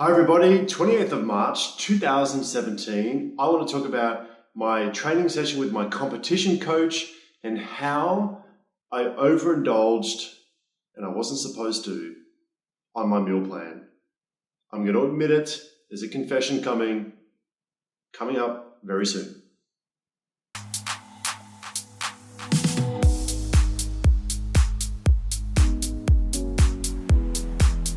Hi everybody, 28th of March 2017. I want to talk about my training session with my competition coach and how I overindulged, and I wasn't supposed to, on my meal plan. I'm going to admit it, there's a confession coming up very soon.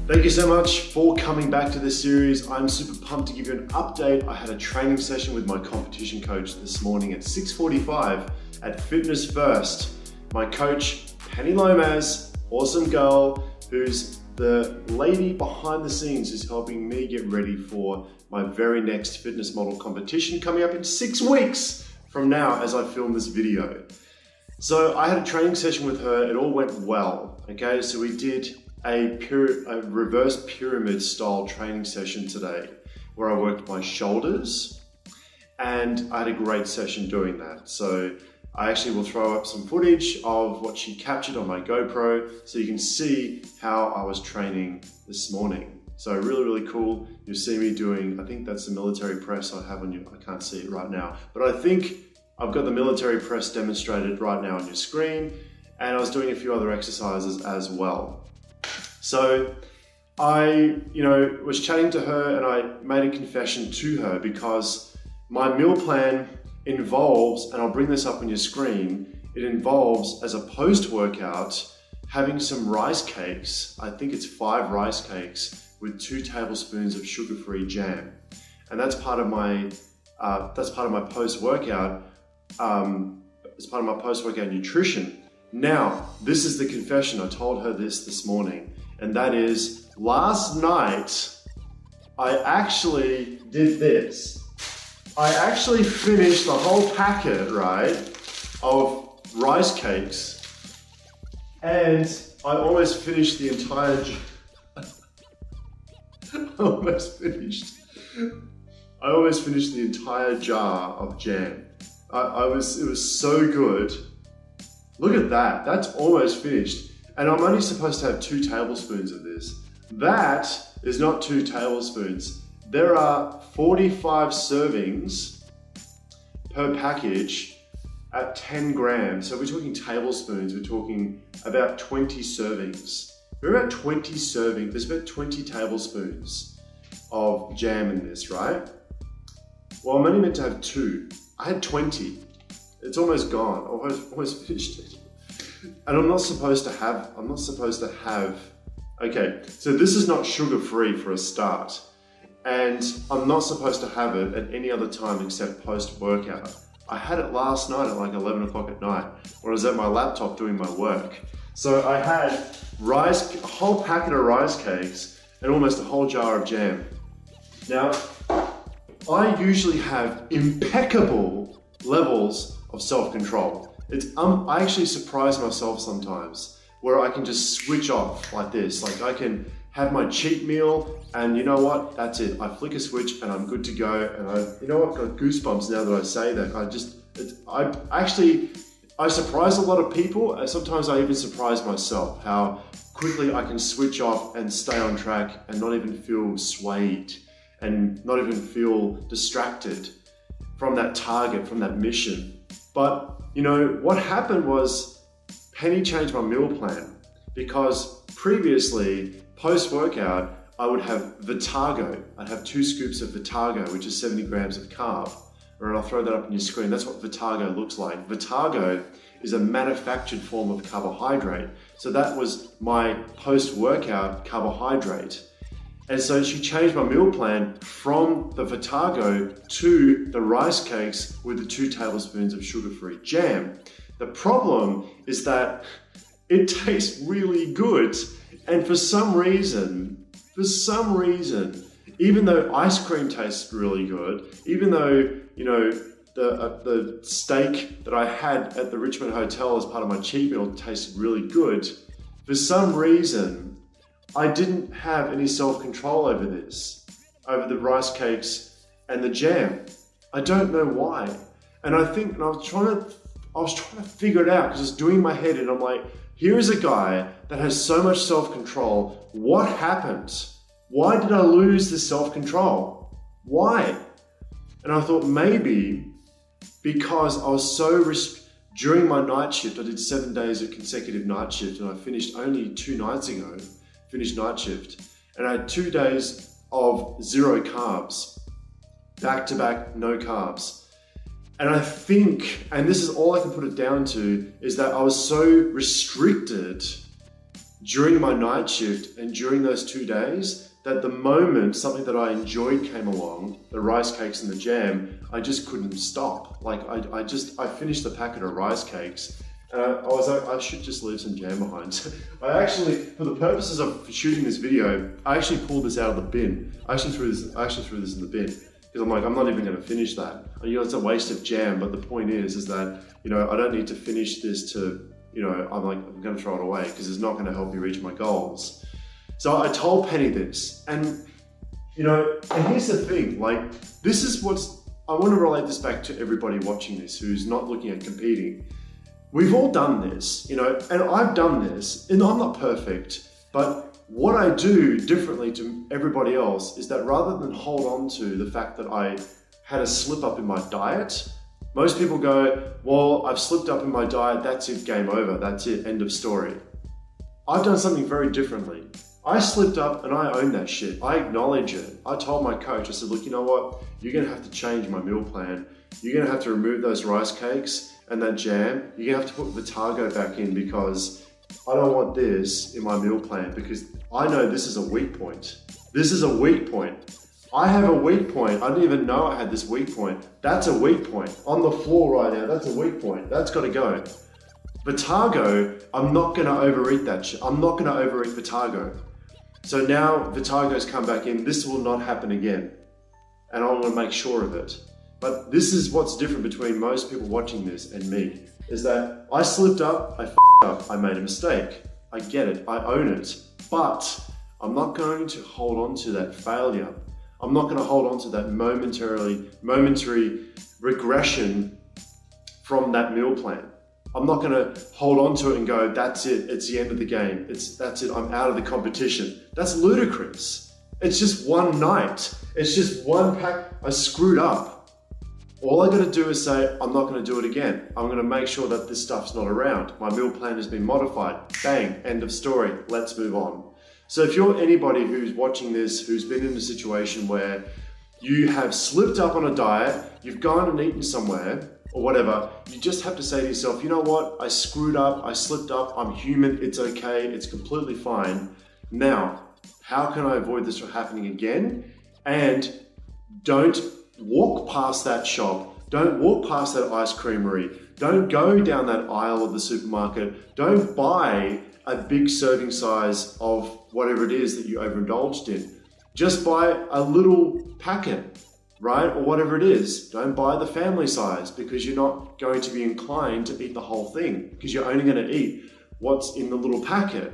Thank you so much for coming back to this series. I'm super pumped to give you an update. I had a training session with my competition coach this morning at 6:45 at Fitness First. My coach, Penny Lomas, awesome girl, who's the lady behind the scenes who's helping me get ready for my very next fitness model competition coming up in 6 weeks from now as I film this video. So I had a training session with her. It all went well. Okay, so we did a reverse pyramid style training session today where I worked my shoulders, and I had a great session doing that. So I actually will throw up some footage of what she captured on my GoPro so you can see how I was training this morning. So really cool. You'll see me doing, I think that's the military press I have on you. I can't see it right now, but I think I've got the military press demonstrated right now on your screen, and I was doing a few other exercises as well. So I, was chatting to her and I made a confession to her because my meal plan involves, and I'll bring this up on your screen, it involves as a post-workout having some rice cakes. I think it's 5 rice cakes with 2 tablespoons of sugar-free jam. And that's part of my post-workout, it's part of my post-workout nutrition. Now, this is the confession. I told her this morning. And that is, last night, I actually did this. I actually finished the whole packet, right, of rice cakes. And I almost finished the entire I almost finished the entire jar of jam. It was so good. Look at that, that's almost finished. And I'm only supposed to have 2 tablespoons of this. That is not 2 tablespoons. There are 45 servings per package at 10 grams. So we're talking tablespoons, we're talking about 20 servings. We're about 20 servings, there's about 20 tablespoons of jam in this, right? Well, I'm only meant to have 2. I had 20. It's almost gone, almost finished it. And I'm not supposed to have, okay, so this is not sugar-free for a start. And I'm not supposed to have it at any other time except post-workout. I had it last night at like 11 o'clock at night when I was at my laptop doing my work. So I had a whole packet of rice cakes and almost a whole jar of jam. Now, I usually have impeccable levels of self-control. I actually surprise myself sometimes where I can just switch off like this. Like I can have my cheat meal and you know what, that's it. I flick a switch and I'm good to go. And I've got goosebumps now that I say that. I surprise a lot of people. And sometimes I even surprise myself how quickly I can switch off and stay on track and not even feel swayed and not even feel distracted from that target, from that mission. But what happened was Penny changed my meal plan because previously, post-workout, I would have Vitago. I'd have 2 scoops of Vitago, which is 70 grams of carb. And I'll throw that up on your screen. That's what Vitago looks like. Vitago is a manufactured form of carbohydrate. So that was my post-workout carbohydrate. And so she changed my meal plan from the Vitago to the rice cakes with the 2 tablespoons of sugar-free jam. The problem is that it tastes really good. And for some reason, even though ice cream tastes really good, even though, the steak that I had at the Richmond Hotel as part of my cheat meal tasted really good, for some reason, I didn't have any self-control over the rice cakes and the jam. I don't know why. And I was trying to figure it out because it's doing my head, and I'm like, here is a guy that has so much self-control. What happened? Why did I lose the self-control? Why? And I thought maybe because I was so during my night shift, I did 7 days of consecutive night shift, and I finished only 2 nights ago, finished night shift, and I had 2 days of 0 carbs, back to back, no carbs. And I think, and this is all I can put it down to, is that I was so restricted during my night shift and during those 2 days that the moment something that I enjoyed came along, the rice cakes and the jam, I just couldn't stop. Like I finished the packet of rice cakes and I was like, I should just leave some jam behind. I actually, for the purposes of shooting this video, I actually pulled this out of the bin. I actually threw this in the bin because I'm like, I'm not even gonna finish that. You know, it's a waste of jam, but the point is that, you know, I don't need to finish this to, you know, I'm gonna throw it away because it's not gonna help me reach my goals. So I told Penny this, and you know, and here's the thing, like, this is I want to relate this back to everybody watching this who's not looking at competing. We've all done this, you know, and I've done this, and I'm not perfect, but what I do differently to everybody else is that rather than hold on to the fact that I had a slip up in my diet, most people go, well, I've slipped up in my diet, that's it, game over, that's it, end of story. I've done something very differently. I slipped up and I own that shit. I acknowledge it. I told my coach, I said, look, you know what? You're gonna have to change my meal plan. You're gonna have to remove those rice cakes and that jam. You're gonna have to put Vitago back in because I don't want this in my meal plan because I know this is a weak point. This is a weak point. I have a weak point. I didn't even know I had this weak point. That's a weak point. On the floor right now, that's a weak point. That's gotta go. Vitago, I'm not gonna overeat that shit. I'm not gonna overeat Vitago. So now Vitago's come back in, this will not happen again. And I want to make sure of it. But this is what's different between most people watching this and me, is that I slipped up, I f***ed up, I made a mistake. I get it, I own it. But I'm not going to hold on to that failure. I'm not going to hold on to that momentary regression from that meal plan. I'm not gonna hold on to it and go, that's it, it's the end of the game. That's it, I'm out of the competition. That's ludicrous. It's just one night. It's just one pack, I screwed up. All I gotta do is say, I'm not gonna do it again. I'm gonna make sure that this stuff's not around. My meal plan has been modified. Bang, end of story, let's move on. So if you're anybody who's watching this, who's been in a situation where you have slipped up on a diet, you've gone and eaten somewhere, or whatever, you just have to say to yourself, you know what, I screwed up, I slipped up, I'm human, it's okay, it's completely fine. Now, how can I avoid this from happening again? And don't walk past that shop, don't walk past that ice creamery, don't go down that aisle of the supermarket, don't buy a big serving size of whatever it is that you overindulged in. Just buy a little packet, right? Or whatever it is. Don't buy the family size because you're not going to be inclined to eat the whole thing because you're only going to eat what's in the little packet,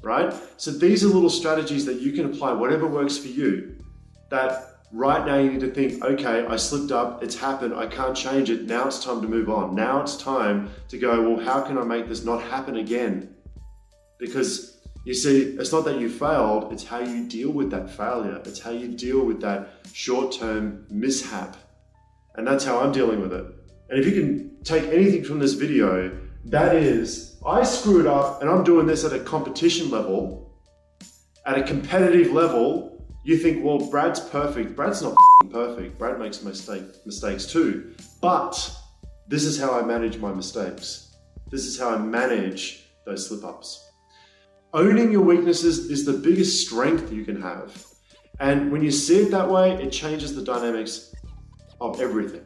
right? So these are little strategies that you can apply, whatever works for you. That right now you need to think, okay, I slipped up, it's happened, I can't change it. Now it's time to move on. Now it's time to go, well, how can I make this not happen again? Because you see, it's not that you failed, it's how you deal with that failure. It's how you deal with that short-term mishap. And that's how I'm dealing with it. And if you can take anything from this video, that is, I screwed up and I'm doing this at a competition level, at a competitive level. You think, well, Brad's perfect. Brad's not perfect. Brad makes mistakes too. But this is how I manage my mistakes. This is how I manage those slip-ups. Owning your weaknesses is the biggest strength you can have. And when you see it that way, it changes the dynamics of everything.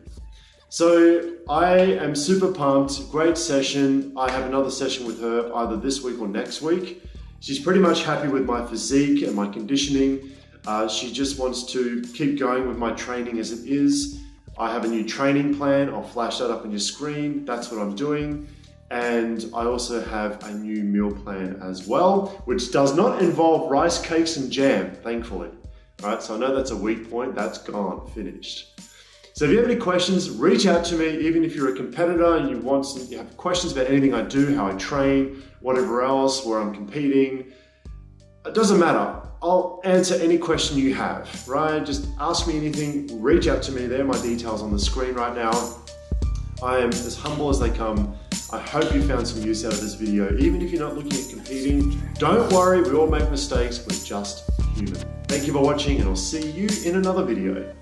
So I am super pumped, great session. I have another session with her either this week or next week. She's pretty much happy with my physique and my conditioning. She just wants to keep going with my training as it is. I have a new training plan. I'll flash that up on your screen. That's what I'm doing. And I also have a new meal plan as well, which does not involve rice cakes and jam, thankfully. All right, so I know that's a weak point, that's gone, finished. So if you have any questions, reach out to me, even if you're a competitor and you have questions about anything I do, how I train, whatever else, where I'm competing. It doesn't matter. I'll answer any question you have, right? Just ask me anything, reach out to me. There are my details on the screen right now. I am as humble as they come. I hope you found some use out of this video. Even if you're not looking at competing, don't worry, we all make mistakes, we're just human. Thank you for watching, and I'll see you in another video.